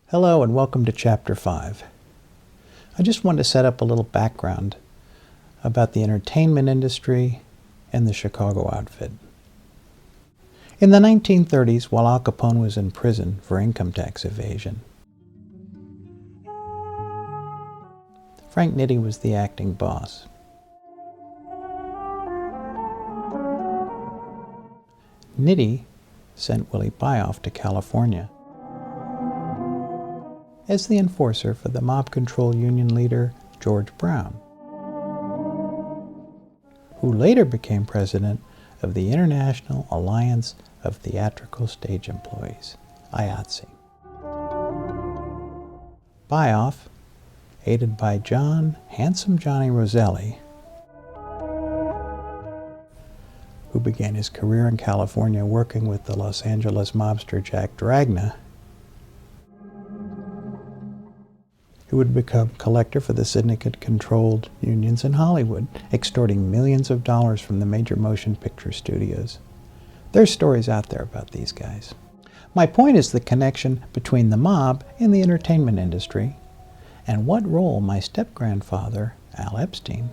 Hello and welcome to Chapter 5. I just wanted to set up a little background about the entertainment industry and the Chicago outfit. In the 1930s, while Al Capone was in prison for income tax evasion, Frank Nitti was the acting boss. Nitti sent Willie Byoff to California as the enforcer for the mob-control union leader George Brown, who later became president of the International Alliance of Theatrical Stage Employees, IATSE. Byoff, aided by Handsome Johnny Roselli, who began his career in California working with the Los Angeles mobster Jack Dragna, who would become collector for the syndicate-controlled unions in Hollywood, extorting millions of dollars from the major motion picture studios. There's stories out there about these guys. My point is the connection between the mob and the entertainment industry, and what role my step-grandfather, Al Epstein,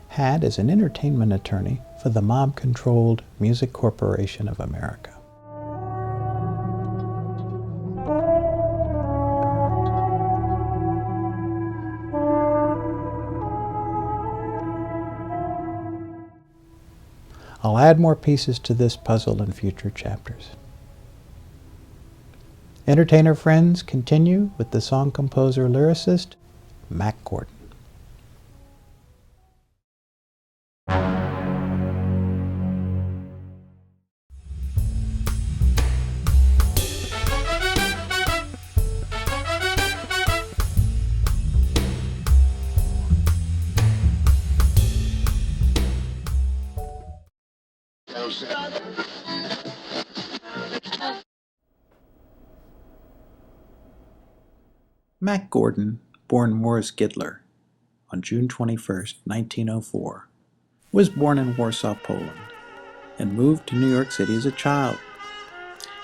had as an entertainment attorney for the mob-controlled Music Corporation of America. I'll add more pieces to this puzzle in future chapters. Entertainer friends, continue with the song composer lyricist Mack Gordon. Mack Gordon, born Morris Gidler on June 21, 1904, was born in Warsaw, Poland, and moved to New York City as a child.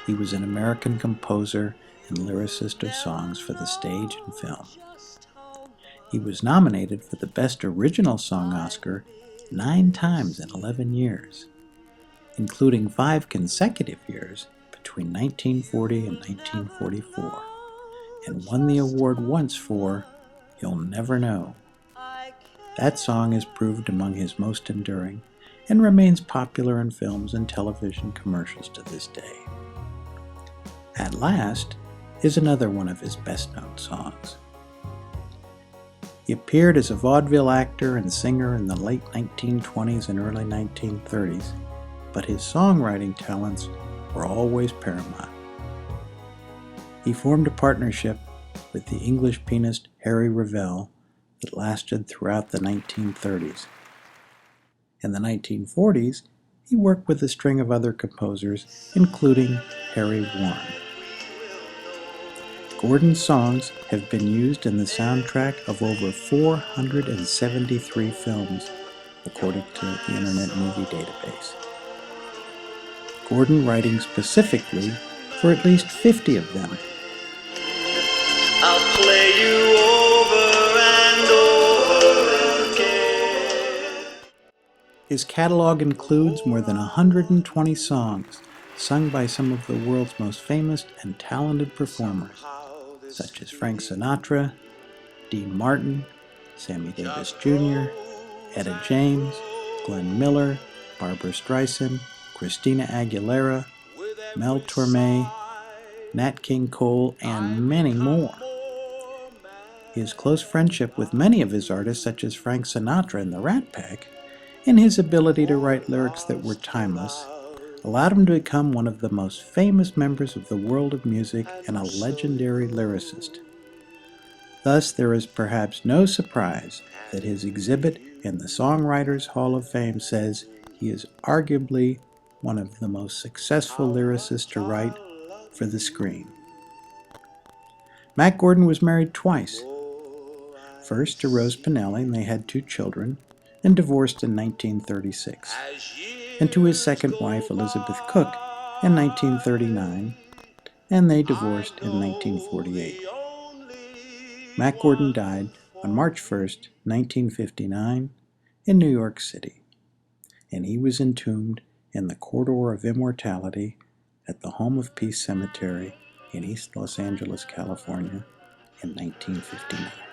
He was an American composer and lyricist of songs for the stage and film. He was nominated for the Best Original Song Oscar 9 times in 11 years, including 5 consecutive years between 1940 and 1944, and won the award once for You'll Never Know. That song is proved among his most enduring and remains popular in films and television commercials to this day. At Last is another one of his best-known songs. He appeared as a vaudeville actor and singer in the late 1920s and early 1930s, but his songwriting talents were always paramount. He formed a partnership with the English pianist Harry Revel that lasted throughout the 1930s. In the 1940s, he worked with a string of other composers, including Harry Warren. Gordon's songs have been used in the soundtrack of over 473 films, according to the Internet Movie Database. Gordon writing specifically for at least 50 of them. I'll play you over and over again. His catalog includes more than 120 songs sung by some of the world's most famous and talented performers, such as Frank Sinatra, Dean Martin, Sammy Davis Jr., Etta James, Glenn Miller, Barbra Streisand, Christina Aguilera, Mel Torme, Nat King Cole, and many more. His close friendship with many of his artists, such as Frank Sinatra and the Rat Pack, and his ability to write lyrics that were timeless, allowed him to become one of the most famous members of the world of music and a legendary lyricist. Thus, there is perhaps no surprise that his exhibit in the Songwriters Hall of Fame says he is arguably one of the most successful lyricists to write for the screen. Mack Gordon was married twice. First to Rose Pennelly, and they had 2 children, and divorced in 1936, and to his second wife, Elizabeth Cook, in 1939, and they divorced in 1948. Mack Gordon died on March 1st, 1959, in New York City, and he was entombed in the Corridor of Immortality at the Home of Peace Cemetery in East Los Angeles, California, in 1959.